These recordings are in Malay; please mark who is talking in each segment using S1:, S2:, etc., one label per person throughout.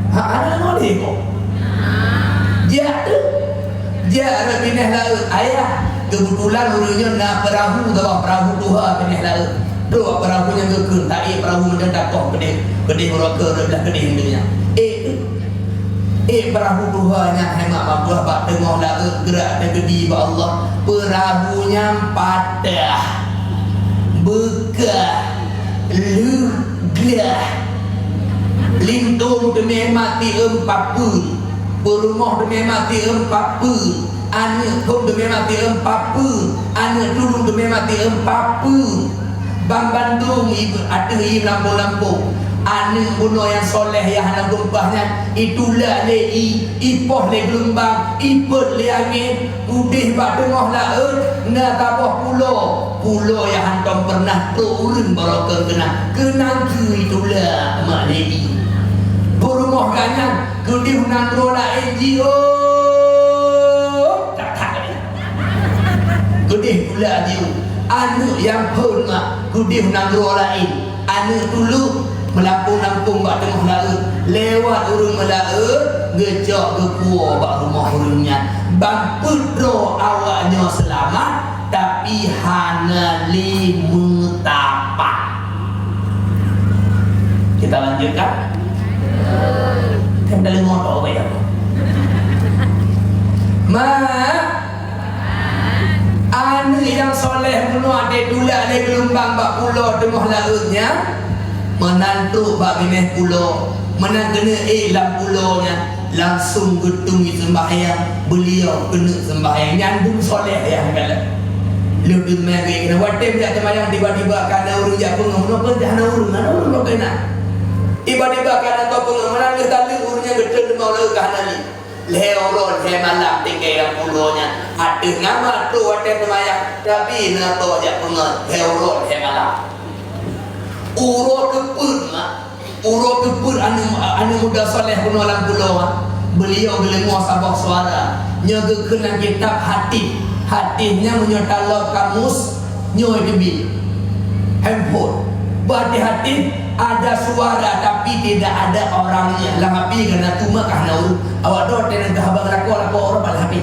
S1: Ada boleh kok. Dia ada pindah laut ayah. Kebetulan urunya nak perahu tahu perahu Tuhan pindah laut. Dua perahunya gekun tak perahu mendadak kok gede mereka belah gede hindanya. Perahu Tuhannya hemat mabuah bak tengah laut gerak dan gede ba Allah. Perahunya patah. Bekah lugah lindung demi mati empapun berumah demi mati empapun anak pun demi mati empapun anak dulu demi mati empapun Bang Bandung ibu ada ibu lampu-lampu anak bunuh yang soleh yang anak gumpahnya itulah lei ipoh le gelombang iput le angin udih bak tengah laut na tabah pulau yang hantam pernah turun barokah kenang ke itulah mak lei berumah kanyan kedih nangro la NGO tak kedih pula dia anak yang pun mak kedih nangro lain anak dulu melampung-lampung bak tengah laut lewat urung laut ngejak ke kuah bak rumah urungnya bang pudro awaknya selamat tapi hana 5 tapak. Kita lanjutkan. Kan dalam motor apa ya? Anu yang soleh penuh ada dulu ada gelombang bak pulau tengah lautnya menantu bak bineh pulau menang kena dalam pulaunya langsung getung sembahyang beliau kena sembahyang nyandung soleh yang kala lebih meri kena watim dia temayang tiba-tiba kana urung jak pengen apa jahana urung kena tiba-tiba kana to pengen menang tali urungnya gedeng mau le kana ni leoron he malam tinggal yang pulaunya ada nama tu watim temayang tapi na to jak pengen leoron he malam Uro keput anu muda soleh penuh alam pulau beliau gelengah sabah suara nyaga kena kitab hatinya menyotalok kamus nyoy debi handphone berarti hati ada suara tapi tidak ada orangnya lah api kena tuma kahna awak dot dan habang lako orang pada api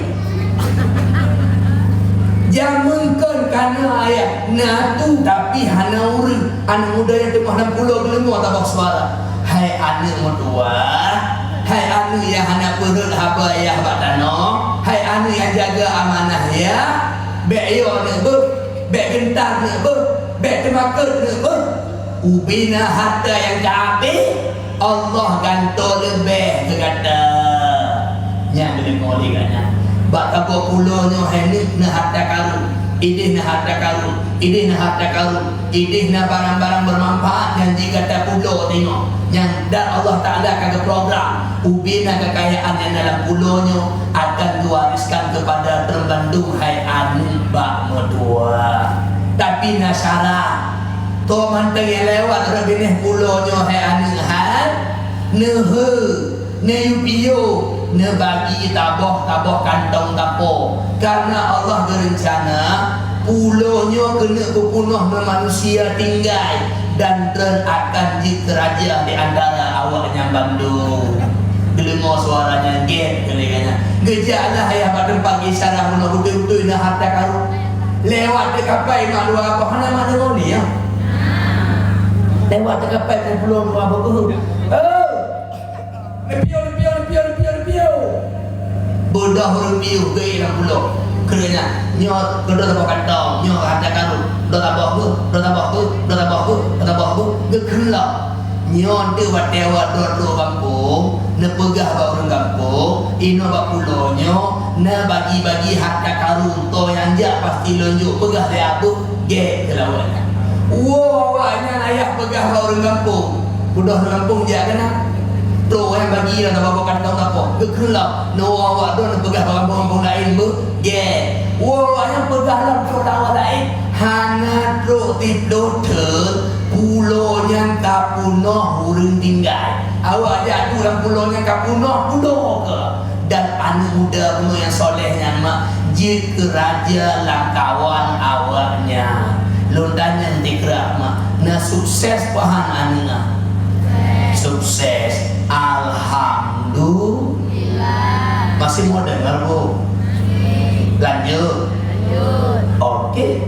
S1: jamunkan kana ayat natu tapi hana urang anu muda yang tengah 60 gelengah tabak suara hai anu mutua hai anu yang hana perut haba ya batano hai anu yang jaga amanah ya bek yo ne bek gentar ne bek temaker ne ubina harta yang kabe Allah ganto lebih kata yang boleh ngolikannya bak tabo pulaunya hendak na harta karun idih na harta karun idih na barang-barang bermanfaat yang jika tak pulau tengok yang dan Allah Ta'ala kagak program ubina kekayaan yang dalam pulaunya akan diwariskan kepada terbandung hai anu bak medua tapi nasara to manteng yang lewat rebinih pulaunya hai anu han nehe neyupio ne bagi tabah kantong tapo karena Allah berencana pulaunya kena kepunuh manusia tinggal dan akan diterajah di antara awaknya Bandung gelengah suaranya get kelenganya gejaklah ya pada pagi sarah mun betul-betul na harta karun lewat dekat pai mak dua apa hana mana ngoli ya lewat dekat pai pulau dua apa Lepio bodoh rupiah ke dalam pulau kerana nyot bodoh tak kantong nyot ada karun dah tambah bu gekelak nyot dia watewat dua kampung na pegah ba orang kampung ino ba pulaunya na bagi-bagi harta karun to yang jak pasti lonjuk pegah dia abu ge kelawannya awaknya ayah pegah ba orang kampung bodoh orang kampung jak kena Tuh yang bagi yang tak bawa kantong apa gekelak no awak don pegah kampung lain bu ge yang pegah dalam saudara lain hana tro tidur pulau yang kapunoh urung tinggal awak jatuh dalam pulau yang kapunoh pulau ke dan anak muda penuh yang soleh yang mak jika raja langkawan awaknya londanya dikira mak na sukses pahan anak sukses alhamdulillah semua dengar bu? Lanjut. Oke.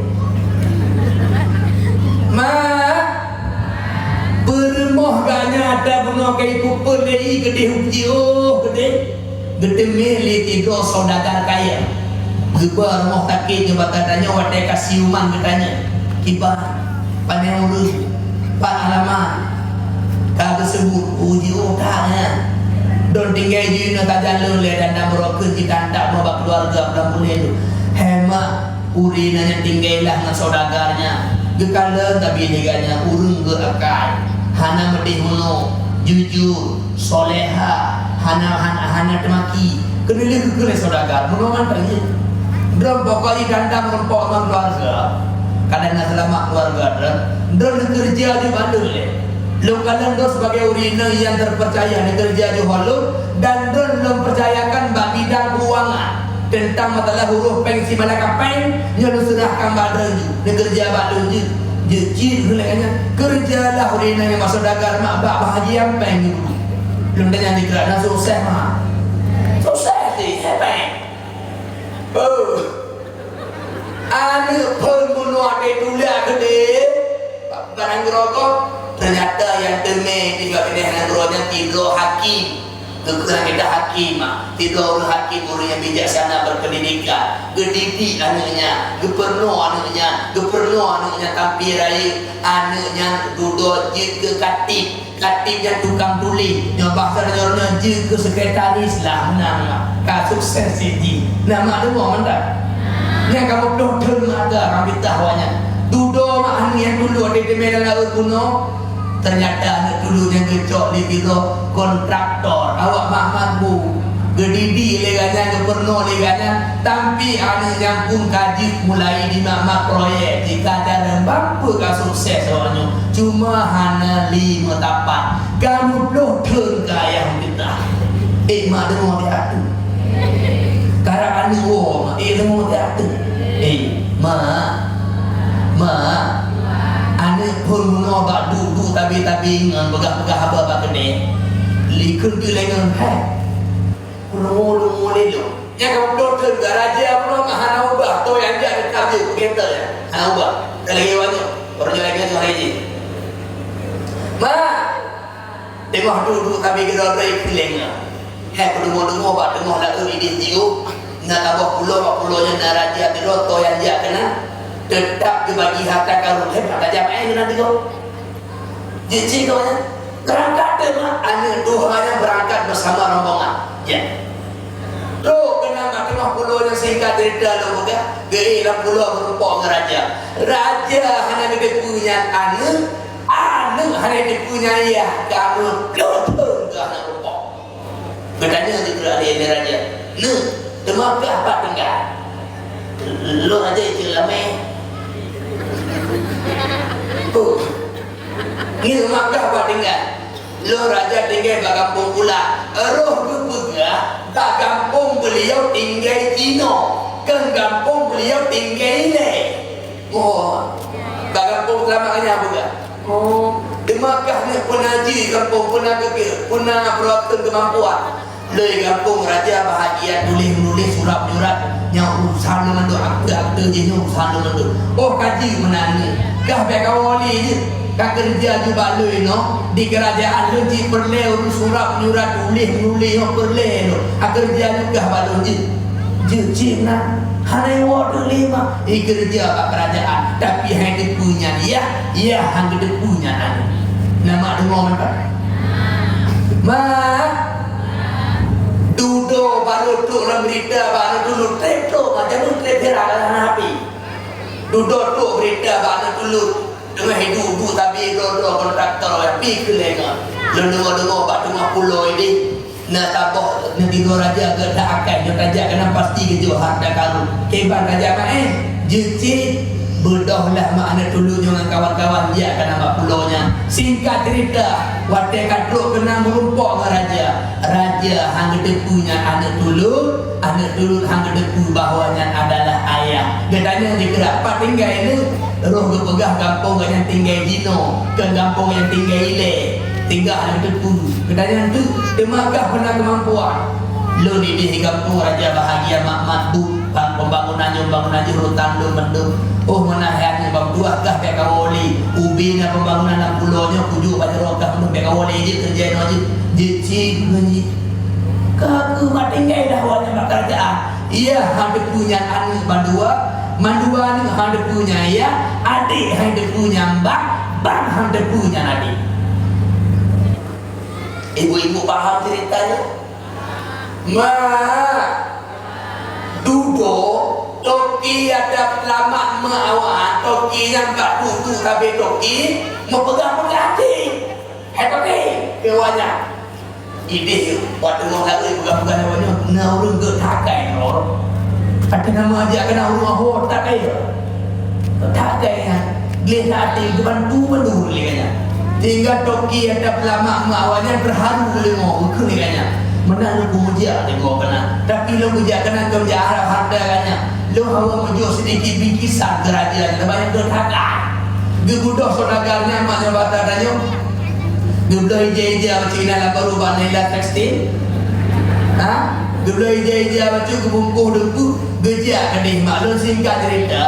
S1: Bermoh gaknya ada bunga kai pupul lei gede hujio gede meli tiga saudagar kaya. Gebar moh takit nyoba tanya wadah kasih uman katanya. Kibar panai urus pak alamat kagak sebut hujio kaya. Don tinggal di nak jalan le dan nak merokok di kandak bawa keluarga berambut itu. Hemat urinanya tinggallah dengan saudagarnya. Gekala tapi neganya urung ke akal. Hana medih muno jujur soleha hana temaki kenali kekele saudagar mengaman tanya drum pokoknya dandang rempok dengan keluarga kadang nak selamat keluarga drum kerja di Bandung le lo kadang drum sebagai urina yang terpercaya di kerja di Holo dan drum percayakan bak bidang keuangan tentang masalah huruf pensi malakapeng yang lo serahkan badan di kerja Bandung jejir hulanya kerjalah urina yang masuk dagar mak bak bahagia peng dulu belum tanya di kerana sukses mak sukses sih peng anu pun bunuh ada tulah gede barang gerokok ternyata yang temeh juga kena dengan geroknya tiga hakim kekurangan kita hakim tiga orang hakim orang yang bijaksana berpendidikan gedidik anaknya geperno anaknya tampil raya anaknya duduk je ke katibnya tukang tulis yang bahasa orang je ke sekretaris lah menang kasus sensitif nama ada mau mendak yang kamu dokter ada kami tahuannya duduk mak yang dulu ada di medan laut kuno ternyata anak dulu yang gecok di biro kontraktor awak mampu gedidi leganya gubernur leganya tapi anak yang pun kaji mulai di mama proyek jika ada mampu ke sukses soalnya cuma hanya 5 tapak kamu belum tergaya kita mak dia mau diatur karena anak dia mau diatur mak ane pun ngobak duduk tapi ngan begah-begah apa bak gede likun tu lengan hai lu lelo yang kamu dokter garaja apa mahana ubah to yang dia ada kabel kita ya hana ubah lagi wanyo orang lagi tu hari ma tengok duduk tapi kita break lengan hai kudu bak tengok dak ide jiu nak abah pulau nya raja tu to yang dia kena tetap dibagi harta karun hebat aja main nanti kau jadi kau ya berangkat dengan anak doanya berangkat bersama rombongan ya lo kenapa kena pulau yang singkat cerita lo bukan gila pulau berupa raja hanya dia punya anak hanya dia punya ya kamu lo anak berupa bedanya di kerajaan raja lo cuma apa tinggal lo aja itu lama ini maka apa tinggal lo raja tinggal di kampung pula roh berpegah di kampung beliau tinggal Cino ke kampung beliau tinggal ini di kampung selamatnya bukan di Makkah ni penaji kampung pernah kekil pernah berotot kemampuan di kampung raja bahagia tulis surat-surat yang urusan dengan akte je urusan dengan kaji menani kah beka wali je kah kerja je baloi no di kerajaan lu ji perle urus surat tulis no perle no kerja juga baloi je nak hari waktu 5 kerja kat kerajaan tapi hang punya dia hang punya nama dengar duduk baru tu dalam berita baru dulu trepto macam tu trepera dalam api duduk tu berita baru dulu dengan hidup tapi duduk kontraktor api ke lengan dengar bak tengah pulau ini nak tabok nak tidur raja ke tak akan raja kena pasti ke jauh harta karun keban raja jecik berdohlah makna dulu dengan kawan-kawan dia kena bak pulaunya singkat cerita waktu kadruk kena merumpok dengan raja hang punya anak dulu hang depu bahawanya adalah ayah gedanya digerak pak tinggal ini roh berpegah kampung yang tinggal Dino ke kampung yang tinggal Ile tinggal anak depu gedanya itu demakah pernah kemampuan Lu di kampung raja bahagia mak bu pembangunannya rutan lu mendung. Oh menahan bang dua kah peka woli ubi na pembangunan 60-nya kuju pada rokah mendung peka woli je kerjain aja jeci kunyi kaku mati ngai dah wanya kerjaan. Iya ada punya anak mandua ni ada punya ya adik ada punya bang ada punya adik. Ibu-ibu paham ceritanya? Duduk toki ada lama awak toki yang tak butuh tapi toki mau pegang-pegang hati kewanya ide waktu mau lagi pegang-pegang awaknya naurun ke takai lor ada nama aja kena rumah ho takai ya lihat hati bantu lihatnya tinggal toki ada lama awaknya berharu lemo kelihatnya menang lu muja ni gua kena tapi lu muja kena kau jarah harta kanya lu hawa mujo sedikit bingkisan kerajaan banyak durhaka gebudoh saudagarnya maknya batarannya gebudoh ija macam ina baru banila tekstil gebudoh ija macam kebungkuh dengku gejak kedih maklum singkat cerita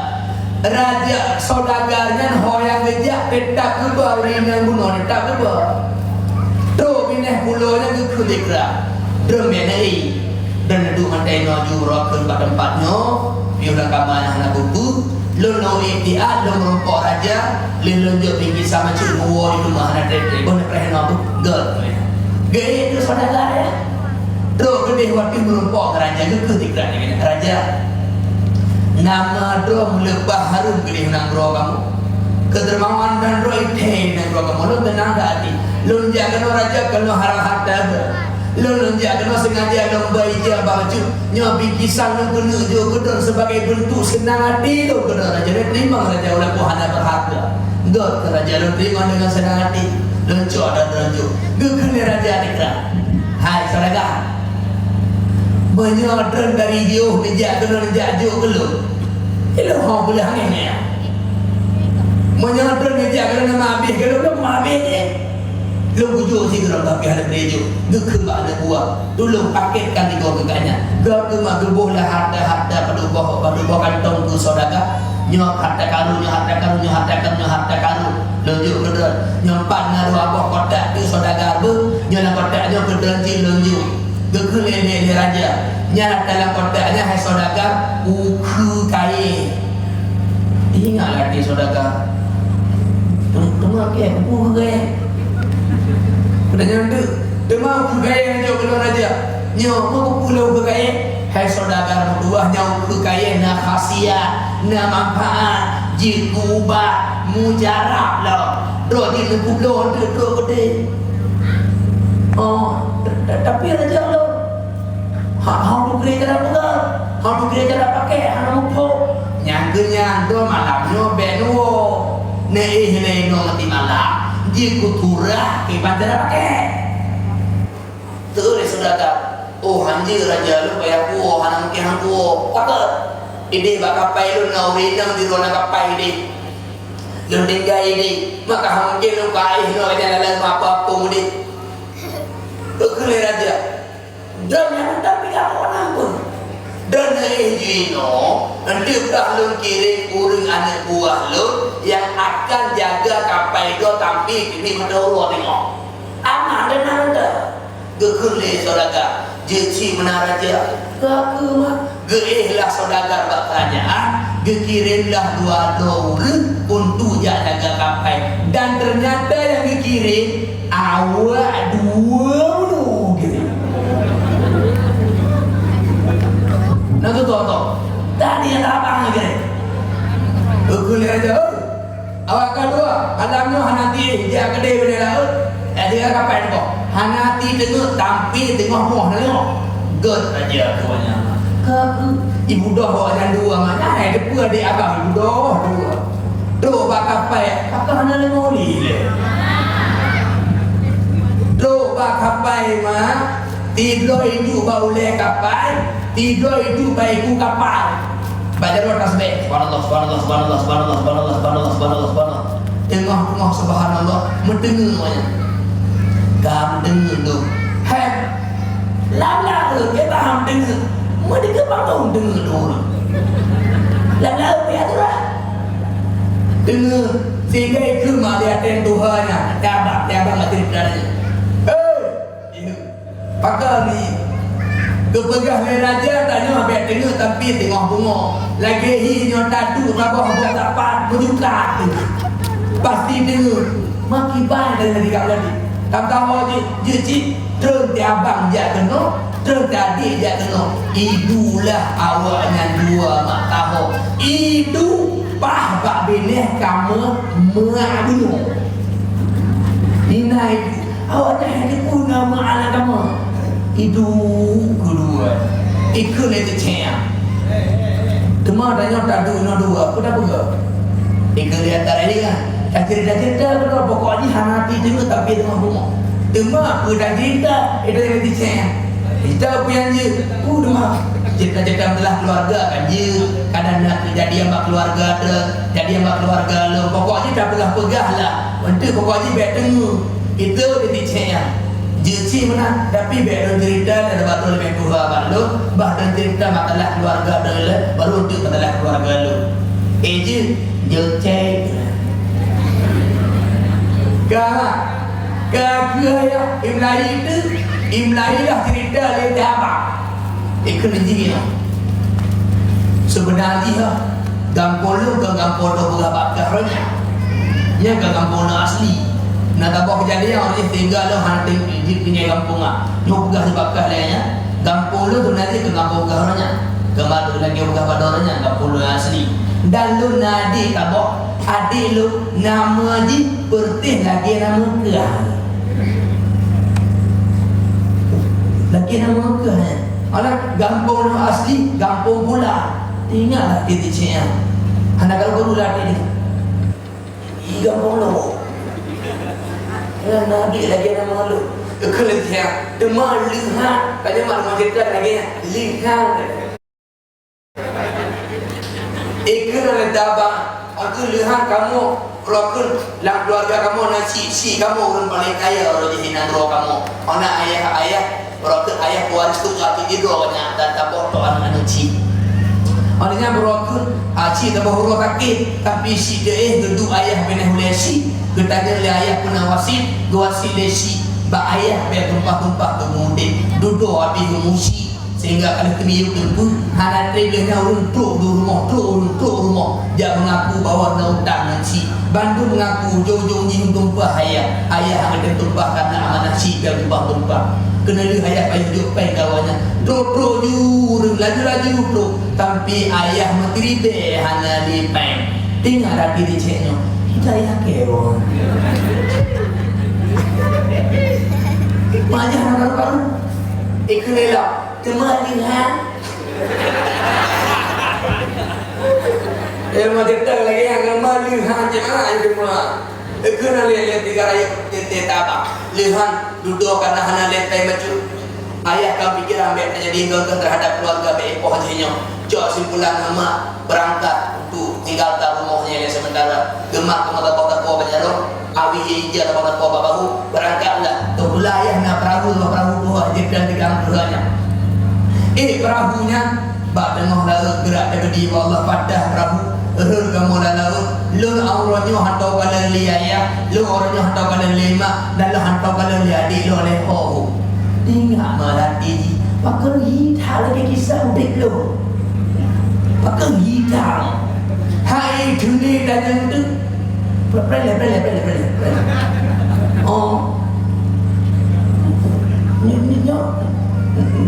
S1: raja saudagarnya hoyang gejak petak kebau rinang bunuh petak kebau tu bineh pulaunya kekulikra drum yang ini dan itu mantai noju rokun pada tempatnya biulah kamar anak buku lu nawi dia lu merumpok raja lu lunjuk tinggi sama cik buah di rumah anak tete boleh perhatian aku gaya itu saudara ya terus gede waktu merumpok raja lu ketika ni raja nama drum lebah harum gede nang bro kamu kedermawan dan roh ite nang bro kamu lu tenang hati lu jangan raja kalau harap harta lu jangan sengaja lomba ija baju nyobi kisah lu menuju gedor sebagai bentuk senang hati lu gedor raja lu terima raja oleh pohana berharga god raja lu terima dengan senang hati luncu dan luncu gugune raja dikra hai saudara menyodron dari jauh nejak gedor nejak jauh belum lu ho boleh hangnya menyodron nejak gedor nama habis gedor lu habis je lu bujuk si gerak tapi ada prejo geke mak ada buah tolong paketkan di gua geganya gak cuma gebuhlah harta pada buah kantong tu saudara nyok harta karu lunjuk gedor nyompan ngaru abah kotak tu saudara bu nyona kotaknya gedor ci lunjuk geke lele raja nyala dalam kotaknya hai saudara uku kai ingatlah di saudara tunggu ke buku gaya Kedanya demau kegaya jauh keluar raja nyaw mau pulau kegaya hai saudara berdua nyaw kegaya na khasiat na manfaat jikuba mujarab lah doa di pulau do gede oh tapi raja lo hang gereja apa hang gereja pakai hang po nyanggenyang do malamnya benuo ne no mati malam jikuturah ke bandara pakai tuh saudara oh anjir raja lu kayak ku hanang ke hang ku takut ide bakapai lu nawi nang di rona kapai ide lu tinggai ide maka hang ke lu kai no ada dalam apa mudi kekele raja dan yang tapi kamu nampun dan Jino nanti udah lu kirim urung anak buah lu yang akan jaga kapal itu tapi ini menurut tengok aman dan anda gekele saudara jeci menaraja gaku mah geihlah saudara berkerajaan gekirimlah dua orang untuk jaga kapal dan ternyata yang dikirim awak dua gitu. Nah tu tadi yang abang lagi Ukul aja awak kedua alamnya hanati dia gede bener laut dia kapan kok hanati tengok tampi tengok moh tengok god aja tuanya kaku ibu doh ada dua mana ada dua di abang ibu doh dua bakapai apa hana lemoli le dua bakapai mah tidur itu bau le kapai tidur itu baiku kapal baca doa tasbih subhanallah tengok subhanallah mendengar semuanya kamu dengar tu hai lala lalu kita hampir mau dikepanggung dengar dulu lalu dia tu lah dengar sehingga itu melihat yang Tuhannya tiaba mati berani pakai ni kepegah le raja tanya habis dengar tapi tengok bunga lagi hinya tadu rabah buat dapat menyukat pasti dengar maki baik dari kat lagi tahu je cik terus tiabang dia kena terus tadi dia kena idulah awaknya dua mak tahu idu pah bak benih kamu mengabunuh ini awaknya ini pun nama anak kamu itu kedua ikut itu ceng cuma tanya tadu no dua aku dah buka ikut lihat tadi kan tak cerita berapa pokoknya hati juga tapi tengah rumah cuma aku dah cerita itu yang itu ceng kita punya je demam cerita-cerita belah keluarga kan je kadang nak jadi ambak keluarga ada jadi ambak keluarga lo pokoknya dah belah pegah lah untuk pokoknya biar dengar itu itu ceng Jeci mana tapi biar cerita dan baru lebih tua baru bahkan cerita makalah keluarga dulu baru untuk makalah keluarga lu je jeci ya imlai dah cerita le apa ikut ni sebenarnya gampol lu gampol tu bukan bakarnya nya gampol asli nak tahu kejadian orang tinggal lo hunting di kampung ah juga sebabkah lainnya kampung lo tu nanti ke kampung garanya kemadu lagi bukan padornya kampung lo asli dan lo nadi tahu adik lo nama di pertih lagi nama ke lagi nama ke anak kampung lo asli kampung pula tinggal di titiknya anak kalau pula di kampung lo Nabi lagi nama lu kelihatan demam lihat tadi malam cerita lagi lihat ikan ada dabang aku lihat kamu rokun lang keluarga kamu nasi si kamu orang paling kaya orang di sini roh kamu anak ayah rokun ayah waris tu kat di rohnya dan tabok tu anak nasi orangnya berokun aci tabok huruf takit tapi si deh gedung ayah benih hulesi ketanya le ayah puna wasit wasit lesi ba ayah be tumpah-tumpah kemudian duduk habis musi sehingga kalau kemiu pun hana trailer untuk rumah dia mengaku bawa nautang nasi Bandung mengaku jauh-jauh ni tumpah ayah ada tumpah karena amanah si dia tumpah kena dia ayah payah pai kawannya tro jurung laju tro tapi ayah menteri deh hana di pai tinggal hati di ceknya kita yakin banyak orang baru ikhlas kemalihan mau cerita lagi yang kemalihan jemaah jemaah kena lihat tiga raya tetap lihat duduk karena hana letai maju ayah kau pikir ambil jadi tinggalkan terhadap keluarga baik pohonnya jauh simpulan nama berangkat untuk tinggalkan rumahnya yang sementara gemak ke mata banyak awi hijau ke mata bahu berangkatlah ke wilayah na perahu buah dan tiga keluarnya perahunya bak tengah laut gerak dari Allah padah perahu kamu lalu lu auranya hantau kalian liaya lu auranya hantau kalian lima dan lu hantau kalian liadi lu oleh tinggal melati pakai hitam lagi kisah udik lu pakai hitam hai dunia dan yang tu pelak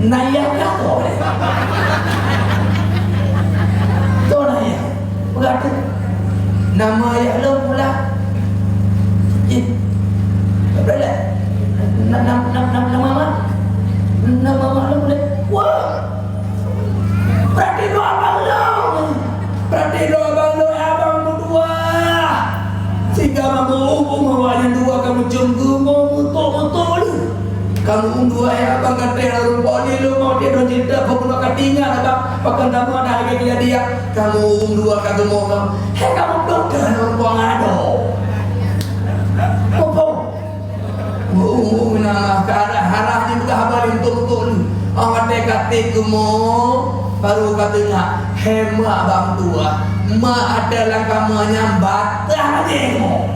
S1: nayak kau tu nayak berapa nama ayah lo pula pelak nama mama lo pula wah berarti doa abang lo abang berdua sehingga kamu yang dua kamu jenggu mau mutul kamu dua ya abang kata rumput ni lo mau dia cerita pokok katingan abang pakai nama ada lagi dia kamu dua kamu mau kamu dokter rumput ngado nama ke arah ni bukan habar untuk ni. Orang kata gemuk baru katanya hemat bang tua. Mak adalah kamanya batah demo.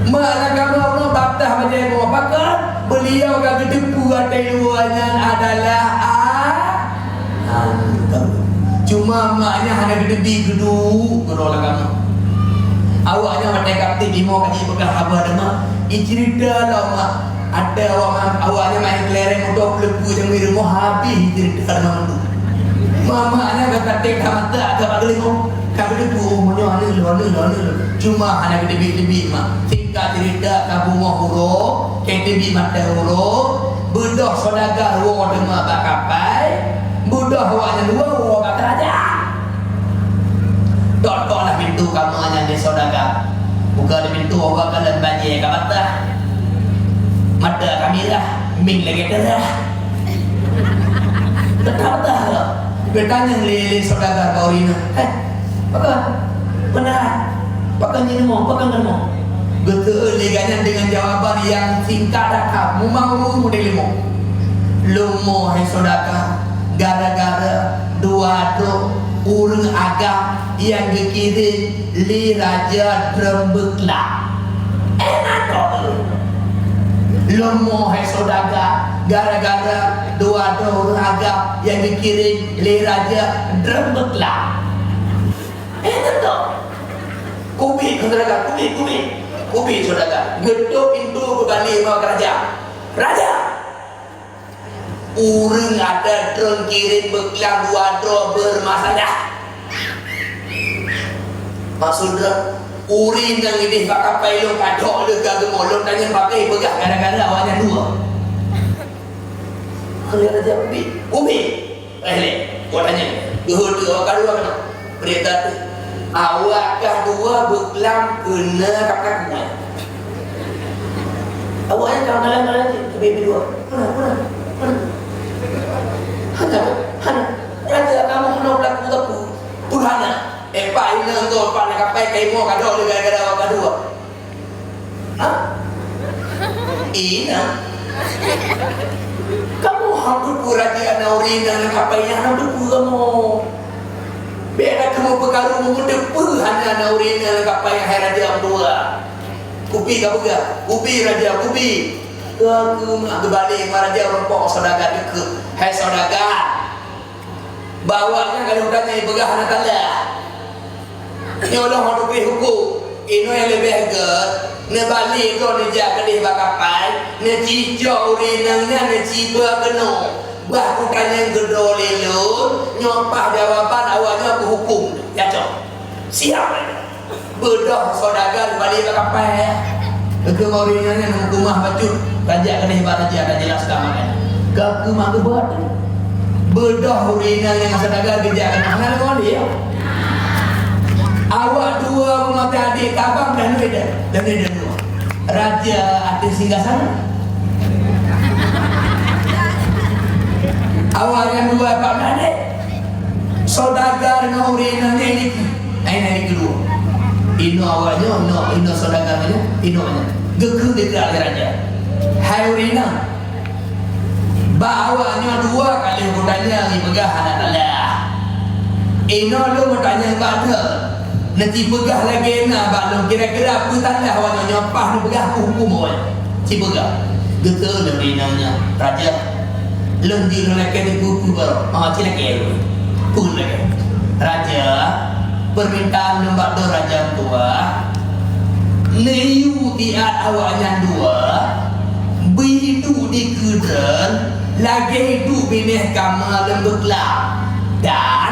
S1: Mak adalah kamanya batah demo. Apakah beliau kata depu ada luarnya adalah cuma maknya hanya gede gedung gerolah kamu. Awaknya merdeka aktif mau kaji bekas apa ada mak. Cerita lah mak. Ada awaknya main kelereng motor pelepu yang di rumah habis cerita mak tu. Mamanya kata tek mata agak bagel mo. Kau depu monya anu. Cuma hanya gede mak. Singkat cerita kabu mau huruf, KTB mata huruf, bedah saudagar wong demak bak kapai, bedah awaknya dua wong bak kerajaan. Dot lah pintu kamu hanya di saudagar. Buka di pintu orang kalian banjir kat mata. Mata kami lah, ming lagi terah. Tetap lah. Bertanya lele saudagar kau ini. Apa? Benar. Pakai ni mau, pakai ni mau. Betul leganya dengan jawaban yang singkat dah. Memang model limo. Lomo hai saudagar. Gara-gara dua tu urang agam yang dikirim li raja Drembekla. Enak tu. Lomo hai saudagar gara-gara dua orang agam yang dikirim li raja Drembekla. Enak tu. Kubi saudagar, kubi saudagar. Gedung pintu berbalik bawa ke raja. Raja. Urang ada drone kirim beklam dua drone bermasalah. Maksudnya urin yang ini pak kapai lo kadok lo gagemo lo tanya pakai pegah gara-gara awaknya dua. Kalau raja ubi. Gua tanya. Dua awak dua kena. Berita tu. Awakkah dua beklam kena kakak. Awaknya kalah baby dua. Mana? Hana. Raja kamu hendak berlaku tepu. Purhana. Pak ini untuk pak nak kapai kaimo kadok dia gara-gara awak kedua. Hah? Ina. Kamu hampir raja nauri dan kapai yang hampir kamu. Beda kamu perkara mendepu hanya nauri dan kapai yang raja dua. Kupi kamu gak? Kupi raja kupi. Aku kembali raja rompok saudagar dekat. Hai saudagar. Bawanya kalau tanya ibegah anak tala. Ni orang hendak beri hukum. Ini yang lebih ger. Ni balik tu ni jaga di bakapai. Ni cicau urinangnya ni ciba kena. Bah bukan yang gedor lelur. Nyopah jawapan awalnya aku hukum. Ya cok. Siap. Bedah saudagar balik bakapai. Kekemau urinangnya nak rumah bacut. Raja kena hebat raja ada jelaskan makanya. Ke mak kebat. Bedah urinangnya saudagar kerja kena mana kau dia. Awak dua mengata adik tabang dan beda. Dan beda dua. Raja ada singgah sana. Awak yang dua pak adik. Saudagar dengan urinangnya ini. Ini kedua. Ino awaknya, ino saudagarnya, ino nya. Geku dekat raja. Hai urinang. Bawanya dua kali aku tanya ni pegah anak Allah. Ino lu bertanya pada. Nanti pegah lagi nak balong kira-kira apa tanda awak nyopah ni pegah aku hukum awak. Si pegah. Betul dia urinangnya. Raja. Lung di lelaki ni buku baru. Cina kaya. Pun lagi. Raja. Permintaan nombor tu raja tua. Leyu tiat awaknya dua. Bidu di kudan. Lagi hidup binih kamar lembeklah. Dan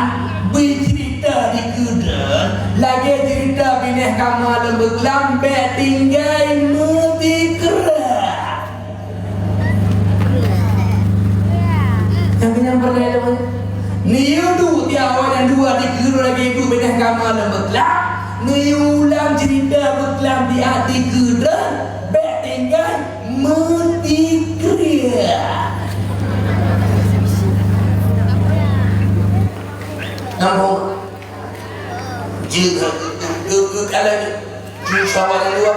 S1: bercerita di kudan. Lagi cerita binih kamar lembeklah. Bet tinggal mati kerak. Yang kenyang berkaya teman. Niudu tiawak dan dua di kudan lagi hidup binih kamar lembeklah. Niulang cerita beklam di hati kudan. Bet tinggal mati kerak. Namun jika kalau sahabat dua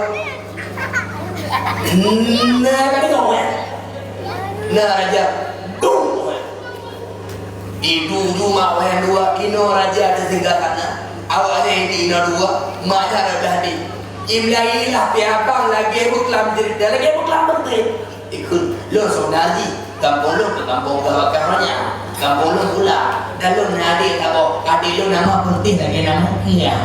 S1: Nah kan kau ya. Nah raja dung. Itu cuma yang dua kino raja ada tiga kana. Awalnya ini ina dua, maknya ada di. Imlailah piabang lagi buklam cerita lagi buklam berarti. Ikut lo sonali, kampung lo ke kampung kawakannya, kampung lo pula. Dan lo nadi tabo, kadi lo nama penting lagi nama iya.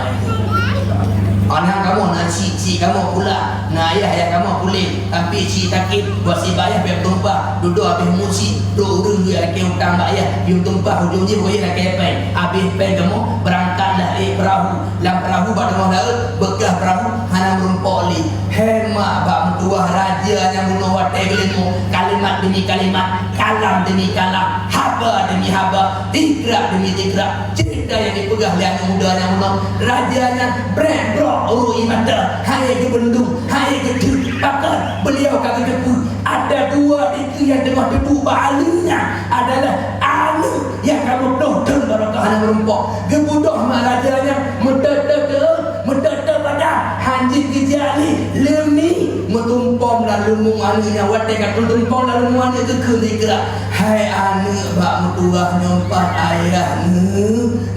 S1: Anak kamu nak si kamu pula, nak ayah kamu kulit, tapi si takit wasi bayar biar tumpah, duduk habis musi, duduk urung dia lagi utang bayar, yang tumpah ujungnya boleh nak kepen, habis pen kamu berangkatlah perahu, lam perahu pada mau laut, begah perahu, hana merumpoli, hemat bak mentua raja yang menawar tegelimu, kalimat demi kalimat, kalam demi kalam, haba demi haba, tikrak demi tikrak, cerita yang dipegang lihat muda yang menang, rajanya brand bro. Uru imata, hai ke bendung, hai ke tu, bahkan beliau kata debu. Ada dua itu yang tengah debu balunya adalah anu yang kamu doden barakah hana merumpok. Gebudoh marajanya mutata pada hanji dijali lemi mutumpom lalu muanunya wate kat tumpom lalu muanu itu kelikra. Hai anu bak mutuah nyompat ayah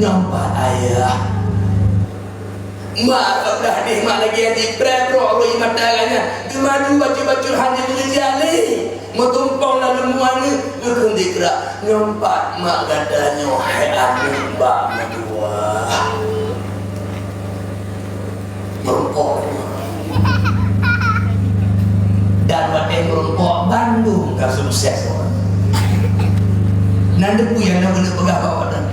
S1: nyompat ayah. Mak dah ni mak lagi di bro roi matanya gemadu baca-baca hanya menjali mutumpong lalu muanu ngekun dikra nyompat mak katanya hai aku mbak medua merumpok dan wadah merumpok Bandung kan sukses nanti punya nak kena pegah bawa dan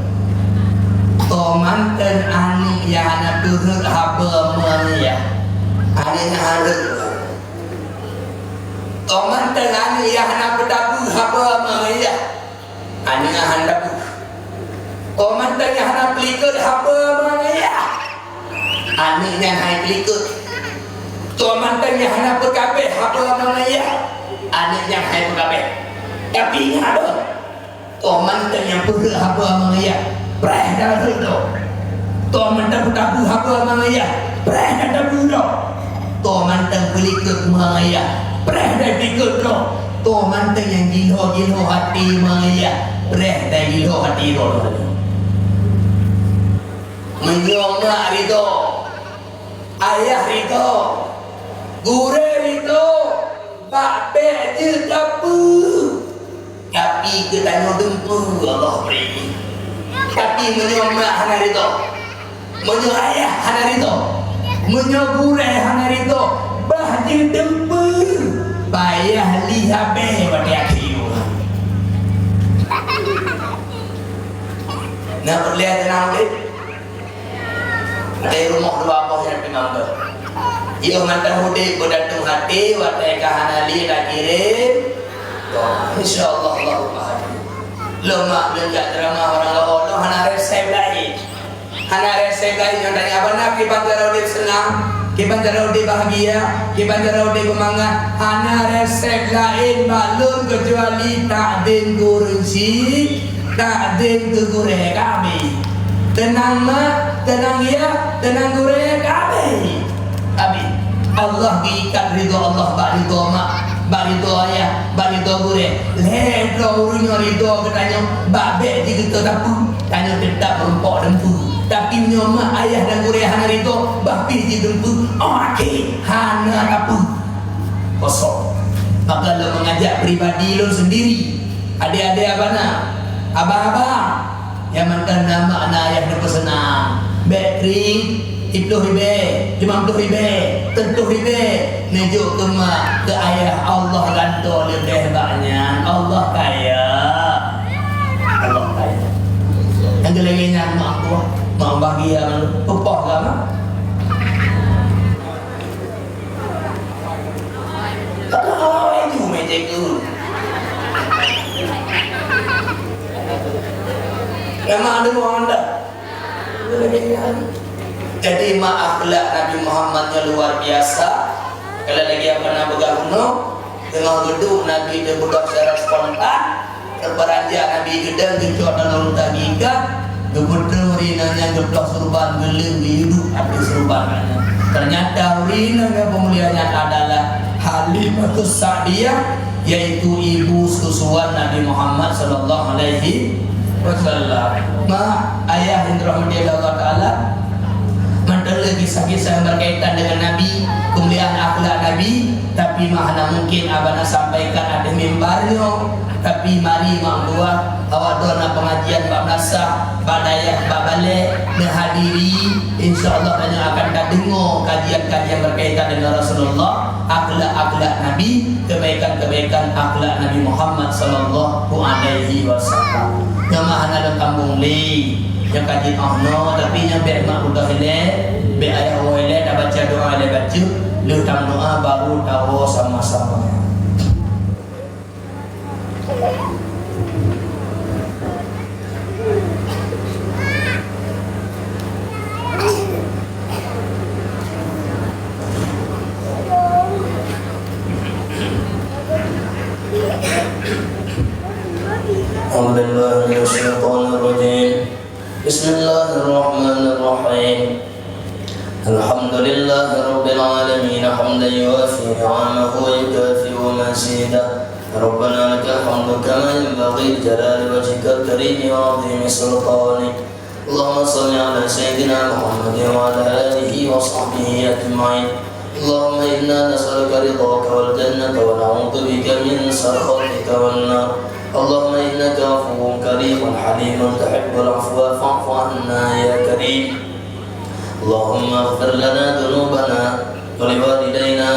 S1: mantan ani yang anak turut haba maya ani harus mantan ani yang anak berdabu haba maya ani handabu mantan yang anak pelikut haba maya ani yang hai pelikut mantan yang anak berkabeh haba maya ani yang hai berkabeh tapi ingat mantan yang perut haba maya Preh dah itu, to mantan tabu haba mangaya, preh dah tabu do, to mantan pelikut mangaya, preh dah pelikut do, to mantan yang gilo hati mangaya, preh dah gilo hati do. Menyoma rito, ayah rito, gure rito, bakbe je tabu, tapi kita nyodempu Allah beri. Tapi menyoma hanarito, menyayah hanarito, menyogure hanarito, bahjir dempu, payah lihabe pada akhiru. Nah perlihat tenang deh, ada rumah dua bos yang dimangga. Ia mantan muda berdatung hati, watai kahanali dah kirim. InsyaAllah Allah. Lemak lenjak drama orang lawan hana resep lain yang tanya apa nak kiban jarau senang kiban jarau bahagia kiban jarau bermangat hana resep lain malum kecuali takdim kursi takdim kegure kami tenang mak tenang ya tenang gure kami Allah diikat ridho Allah bak ridho mak bak ridho ayah bak ridho gure ledro urunya ridho katanya bak bek di kita tapu tanya tetap merumpok dempu tapi nyoma ayah dan gure hana ridho bak pi di dempu okey hana tapu kosong maka lo mengajak pribadi lo sendiri adik-adik abang abang yang mantan nama anak ayah dan pesenang bateri Ibnu Hibe, Imam Hibe, tentu Hibe, nejuk kema ke ayah Allah ganto lebih banyak. Allah kaya, Allah kaya. Yang gelengnya mak tua, mak bahagia malu, pupah lama. Kalau itu macam tu, memang ada orang dah. Jadi akhlak Nabi Muhammadnya luar biasa. Kalau lagi apa nak bergabung tengah gedung Nabi dia buka secara spontan. Terperanjak Nabi gedang kecuali dalam tagikat. Kebetulan urinanya geblok surban geleng hidup habis surbannya. Ternyata urinanya pemulihannya adalah Halimatus Sa'diyah, yaitu ibu susuan Nabi Muhammad sallallahu alaihi wasallam. Ayah yang dirahmati Allah Taala, mendengar kisah-kisah yang berkaitan dengan Nabi, kemuliaan akhlak Nabi, tapi mana mungkin abana sampaikan ada mimbarnya. Tapi mari mangdua awak dona pengajian bab nasah badayah babale menghadiri, insyaallah hanya akan dengar kajian-kajian berkaitan dengan Rasulullah, akhlak-akhlak Nabi, kebaikan-kebaikan akhlak Nabi Muhammad sallallahu alaihi wasallam. Yang mana dalam kampung li yang kaji ahno, tapi yang be mak udah hele be ayah hele dah baca doa le baca lu tam doa baru tahu sama-sama.
S2: Bismillahirrahmanirrahim. Alhamdulillahi rabbil alamin hamdan yuwafi ni'amahu wa yukafi'u mazidah. Rabbana lakal hamdu kama yanbaghi li jalali wajhikal karim wa 'azimi sultanik. Allahumma shalli ala sayyidina Muhammadin wa ala alihi wa sahbihi ajma'in. Allahumma inna nas'aluka ridhaka wal jannata wa na'udzu bika min sakhatika wan nar. اللهم إنك عفو كريم حليم تحب العفو فاعف عنا يا كريم. اللهم اغفر لنا ذنوبنا ولوالدينا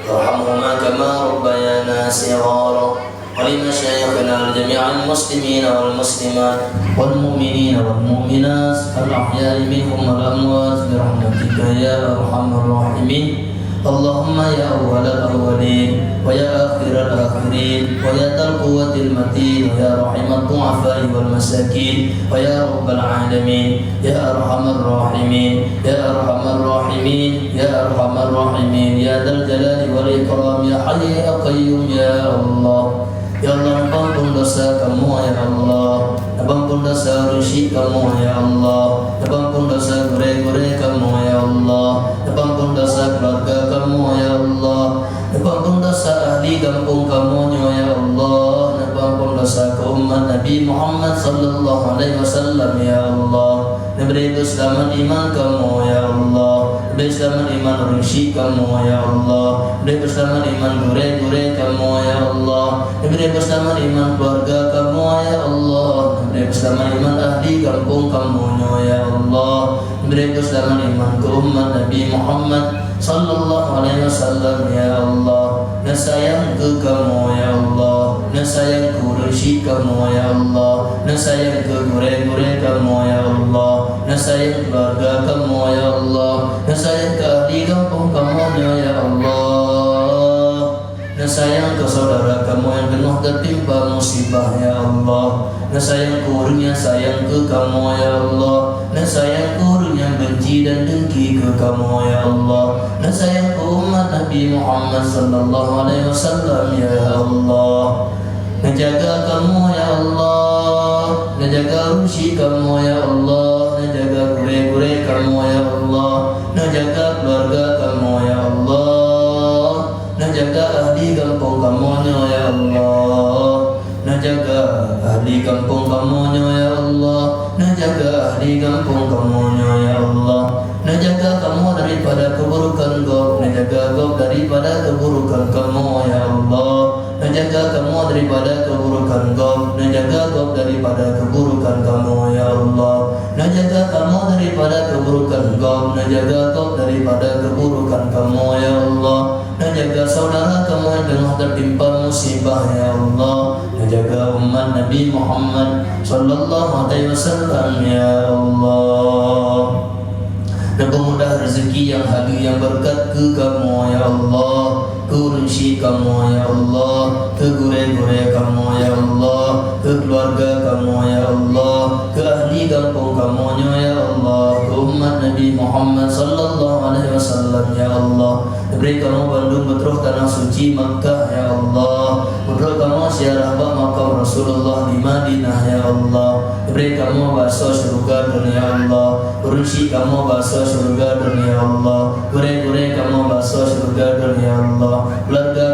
S2: وارحمهما كما ربيانا صغارا ولمشايخنا وجميع المسلمين والمسلمات والمؤمنين والمؤمنات الأحياء منهم والأموات برحمتك يا أرحم الراحمين. اللهم يا أول الأولين ويا آخر الآخرين ويا ذا القوة المتين ويا رحم الضعفاء والمساكين ويا رب العالمين يا أرحم الراحمين يا أرحم الراحمين يا أرحم الراحمين يا ذا الجلال والإكرام يا حي يا قيوم يا الله. Ya Allah, ampun dosa kamu ya Allah, ampun dosa rusyi kamu ya Allah, ampun dosa gure-gure kamu ya Allah, ampun dosa keluarga kamu ya Allah, ampun dosa ahli kampung kamu ya Allah, ampun dosa umat Nabi Muhammad sallallahu alaihi wasallam ya Allah. Beri selamat iman kamu ya Allah, beri selamat iman rusyi kamu ya Allah, beri selamat iman gure-gure kamu ya Allah, beri selamat iman keluarga kamu ya Allah, beri selamat iman ahli kampung kamu ya Allah, beri selamat iman ke umat Nabi Muhammad sallallahu alaihi wasallam ya Allah. Dan sayang ke kamu ya Allah, dan sayang ke rusyi kamu ya Allah, dan sayang ke gure-gure kamu ya Allah, dan sayang keluarga kamu ya Allah, dan sayang ke ahli kampung kamu ya Allah, dan sayang ke saudara kamu yang penuh tertimpa musibah ya Allah, dan sayang ke orang yang sayang ke kamu ya Allah, dan sayang ke orang yang benci dan dengki ke kamu ya Allah, dan sayang ke umat Nabi Muhammad sallallahu alaihi wasallam ya Allah. Menjaga kamu ya Allah, menjaga rusyi kamu ya Allah, menjaga gure-gure kamu ya Allah, menjaga keluarga kamu ya Allah, menjaga ahli kampung kamu ya Allah, menjaga ahli kampung kamu ya Allah, menjaga ahli kampung kamu ya Allah, menjaga kamu daripada keburukan kau, menjaga kau daripada keburukan kamu ya Allah, menjaga kamu daripada keburukan kau, menjaga kau daripada keburukan kamu ya Allah, menjaga kamu daripada keburukan kau, menjaga kau daripada keburukan kamu ya Allah, menjaga saudara kamu yang tengah tertimpa musibah ya Allah, menjaga umat Nabi Muhammad sallallahu alaihi wasallam ya Allah. Dan pemudah rezeki yang hadir yang berkat ke kamu ya Allah, ke rusyi kamu ya Allah, ke gure-gure kamu ya Allah, ke keluarga kamu ya Allah, ke ahli kampung kamu ya Allah, ke umat Nabi Muhammad sallallahu alaihi wasallam ya Allah. Beri kamu Bandung betul tanah suci Makkah ya Allah, betul kamu ziarah makam Rasulullah di Madinah ya Allah. Beri kamu bakso surga dunia Allah, rusyi kamu bakso surga dunia Allah, gure-gure kamu bakso surga dunia Allah, keluarga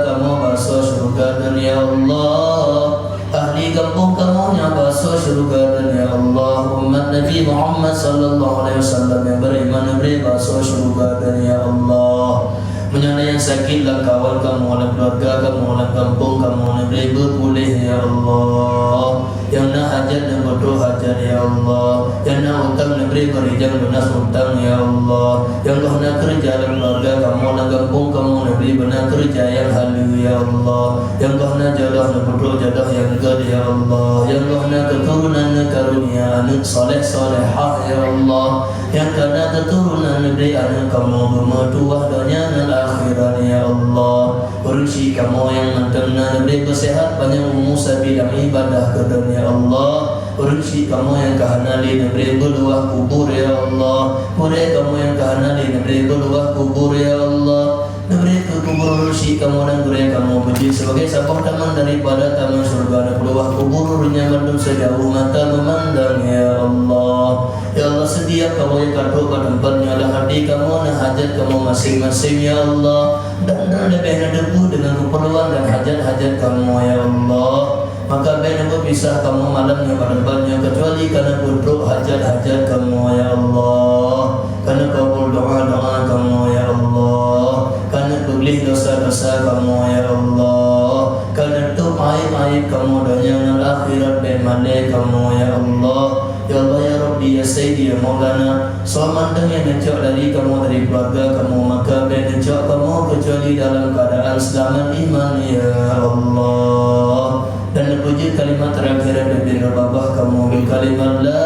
S2: surga dan ya Allah umat Nabi Muhammad sallallahu alaihi wasallam yang beriman beri masuk surga dan ya Allah menyana yang sakit dan kawan kamu oleh keluarga kamu oleh kampung kamu oleh beri berpulih ya Allah yang nak hajat dan bodoh hajat ya Allah yang nak utang negeri berijang lunas utang ya Allah yang kau nak kerja dan keluarga kamu dan kampung kamu negeri benar kerja yang halu ya Allah yang kau nak jodoh dan bodoh jodoh yang gad ya Allah yang kau nak keturunan karunia anak soleh solehah ya Allah yang karena keturunan negeri anak kamu bermetuah dunia dan akhirat ya Allah urusi kamu yang mentenang negeri bersehat banyak umur sabidang ibadah ke dunia ya Allah urusi kamu yang kehanali negeri berluah kubur ya Allah murid kamu yang kehanali negeri berluah kubur ya Allah negeri ke kubur urusi kamu dan gurih kamu puji sebagai sabang taman daripada taman surga dan berluah kubur nyaman sejauh mata memandang ya Allah ya Allah setiap kamu yang kadu ke tempatnya adalah hati kamu dan hajat kamu masing-masing ya Allah dan lebih debu dengan keperluan dan hajat-hajat kamu ya Allah maka baik berpisah kamu malamnya pada depannya kecuali karena buruk hajat-hajat kamu ya Allah karena kabul doa-doa kamu ya Allah karena berbeli dosa-dosa kamu ya Allah karena tuh aib-aib kamu dunia dan akhirat bemane kamu ya Allah ya Allah ya Rabbi ya Sayyidi ya Maulana selamat yang ngecok dari kamu dari keluarga kamu maka baik ngecok kamu kecuali dalam keadaan selamat iman ya Allah dan puji kalimat terakhir dari Rabbah kamu bil kalimat la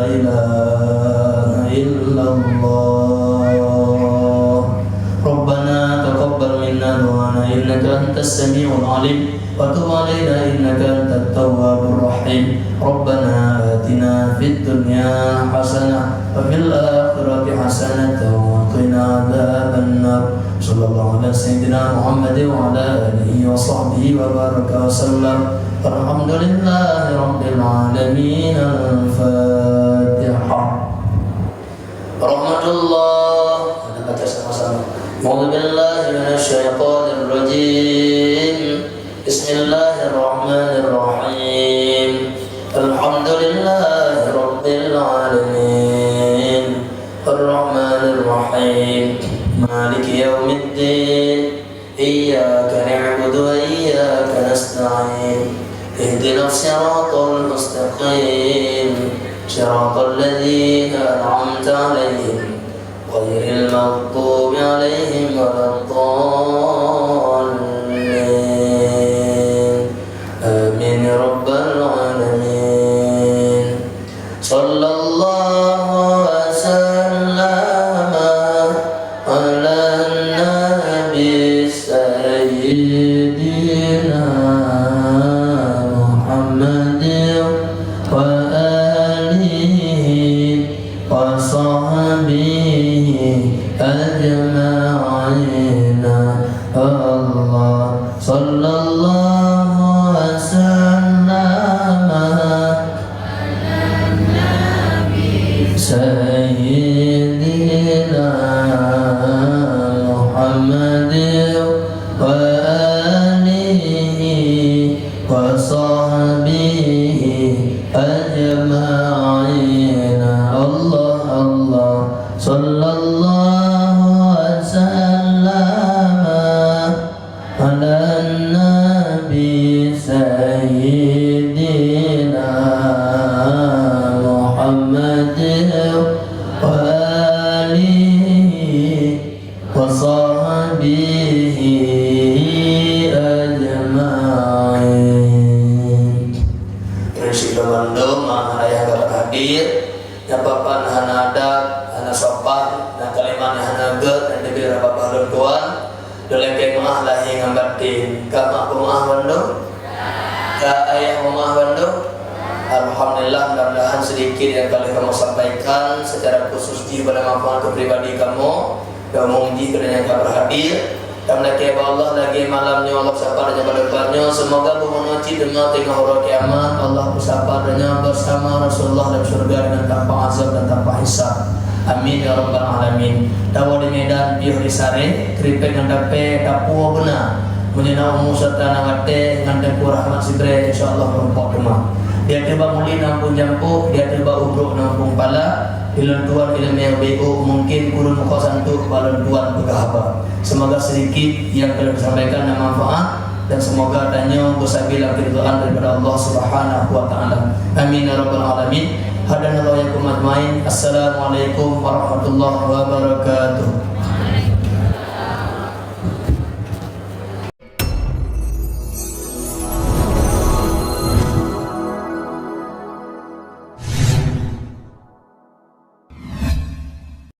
S2: ilaha illallah Rabbana taqabbal minna du'ana innaka antas sami'ul alim wa tub 'alaina innaka antat tawwabur rahim Rabbana atina fid dunya hasanah wa fil akhirati hasanah wa qina adzaban nar sallallahu ala sayyidina Muhammad wa ala alihi wa sahbihi wa baraka wa sallam alhamdulillahi rabbil alamin al-fatihah rahmatullah kita baca sama-sama a'udzu billahi minasy syaithanir rajim bismillahirrahmanirrahim alhamdulillahi rabbil alamin arrahmanir rahim مالك يوم الدين إياك نعبد وإياك نستعين اهدنا الصراط المستقيم صراط الذين أنعمت عليهم غير المغضوب عليهم ولا الضالين آمين رب العالمين صلى الله وسلم على النبي سيدنا محمد وآله وصحبه أجمعين الله صلى الله وسلم على النبي سيدنا محمد وآله وصحبه أجمعين الله الله صلى الله وسلم على النبي سيدنا محمد وآله وصحبه أجمعين. Prinsip Bando mana ayah dapat hadir, nyapapan hana adab, hana sopan, dan kalimat hana ged, dan diberi bapak balon tuan. Dolek maah lahi ngambatin, kama maah Bando, ka ayah maah Bando. Alhamdulillah, mudah-mudahan sedikit yang kali kamu sampaikan secara khusus di pada manfaat kepribadi kamu. Kamu di kerana yang berhadir. Dan lagi Allah lagi malamnya Allah bersama dengan depannya. Semoga memenuhi dengan tengah hari kiamat Allah bersama dengan bersama Rasulullah dalam surga dengan tanpa azab dan tanpa hisab. Amin ya rabbal alamin. Dawa di Medan biar di Sare, kripek dan dape tapua benar. Menyenang Musa tanah ate nganten ku rahmat sibre insyaallah rumpok demam. Dia tiba muli nampung jampu, dia tiba ubruk nampung pala. Ilantuan ilmu yang BO mungkin kurun muka santuk balantuan begahaba. Semoga sedikit yang telah disampaikan dan manfaat, dan semoga adanya bersabila keridhaan daripada Allah Subhanahu wa taala. Amin ya rabbal alamin. Hadanallahu yakum ajmain. Assalamualaikum warahmatullahi wabarakatuh.